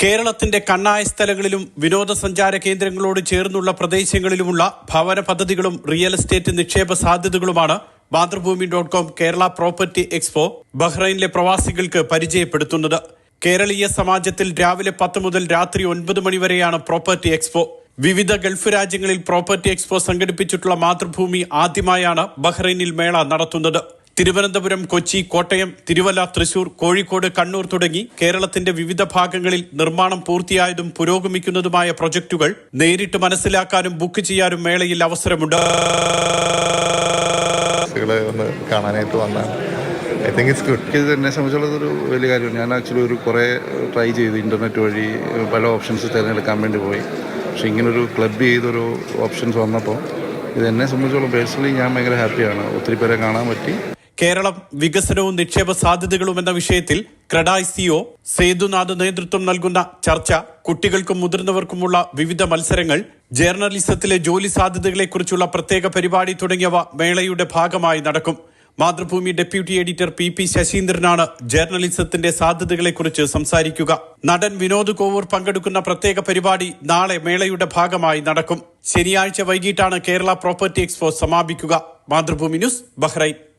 കേരളത്തിന്റെ കണ്ണായ സ്ഥലങ്ങളിലും വിനോദസഞ്ചാര കേന്ദ്രങ്ങളോട് ചേർന്നുള്ള പ്രദേശങ്ങളിലുമുള്ള ഭവന പദ്ധതികളും റിയൽ എസ്റ്റേറ്റ് നിക്ഷേപ സാധ്യതകളുമാണ് മാതൃഭൂമി.com കേരള പ്രോപ്പർട്ടി എക്സ്പോ ബഹ്റൈനിലെ പ്രവാസികൾക്ക് പരിചയപ്പെടുത്തുന്നത്. കേരളീയ സമാജത്തിൽ രാവിലെ 10 മുതൽ രാത്രി 9 മണിവരെയാണ് പ്രോപ്പർട്ടി എക്സ്പോ. വിവിധ ഗൾഫ് രാജ്യങ്ങളിൽ പ്രോപ്പർട്ടി എക്സ്പോ സംഘടിപ്പിച്ചിട്ടുള്ള മാതൃഭൂമി ആദ്യമായാണ് ബഹ്റൈനിൽ മേള നടത്തുന്നത്. തിരുവനന്തപുരം, കൊച്ചി, കോട്ടയം, തിരുവല്ല, തൃശൂർ, കോഴിക്കോട്, കണ്ണൂർ തുടങ്ങി കേരളത്തിന്റെ വിവിധ ഭാഗങ്ങളിൽ നിർമ്മാണം പൂർത്തിയായതും പുരോഗമിക്കുന്നതുമായ പ്രൊജക്ടുകൾ നേരിട്ട് മനസ്സിലാക്കാനും ബുക്ക് ചെയ്യാനും മേളയിൽ അവസരമുണ്ട്. കാണാനായിട്ട് വന്നാണ്. I think it's good. ഇത് എന്നെ സംബന്ധിച്ചുള്ളതൊരു വലിയ കാര്യമാണ്. ഞാൻ ആക്ച്വലി കുറേ ട്രൈ ചെയ്തു, ഇൻ്റർനെറ്റ് വഴി പല ഓപ്ഷൻസ് തിരഞ്ഞെടുക്കാൻ വേണ്ടി പോയി. പക്ഷേ ഇങ്ങനൊരു ക്ലബ് ചെയ്തൊരു ഓപ്ഷൻസ് വന്നപ്പോൾ ഇത് എന്നെ സംബന്ധിച്ചോളം പേഴ്സണലി ഞാൻ ഭയങ്കര ഹാപ്പിയാണ്. ഒത്തിരി പേരെ കാണാൻ പറ്റി. കേരളം വികസനവും നിക്ഷേപ സാധ്യതകളും എന്ന വിഷയത്തിൽ ക്രഡായ് സിഒ സേതുനാഥ് നേതൃത്വം നൽകുന്ന ചർച്ച, കുട്ടികൾക്കും മുതിർന്നവർക്കുമുള്ള വിവിധ മത്സരങ്ങൾ, ജേർണലിസത്തിലെ ജോലി സാധ്യതകളെക്കുറിച്ചുള്ള പ്രത്യേക പരിപാടി തുടങ്ങിയവ മേളയുടെ ഭാഗമായി നടക്കും. മാതൃഭൂമി ഡെപ്യൂട്ടി എഡിറ്റർ പി ശശീന്ദ്രനാണ് ജേർണലിസത്തിന്റെ സാധ്യതകളെക്കുറിച്ച് സംസാരിക്കുക. നടൻ വിനോദ് കോവൂർ പങ്കെടുക്കുന്ന പ്രത്യേക പരിപാടി നാളെ മേളയുടെ ഭാഗമായി നടക്കും. ശനിയാഴ്ച വൈകിട്ടാണ് കേരള പ്രോപ്പർട്ടി എക്സ്പോ സമാപിക്കുക. Mathrubhumi news, Bahrain.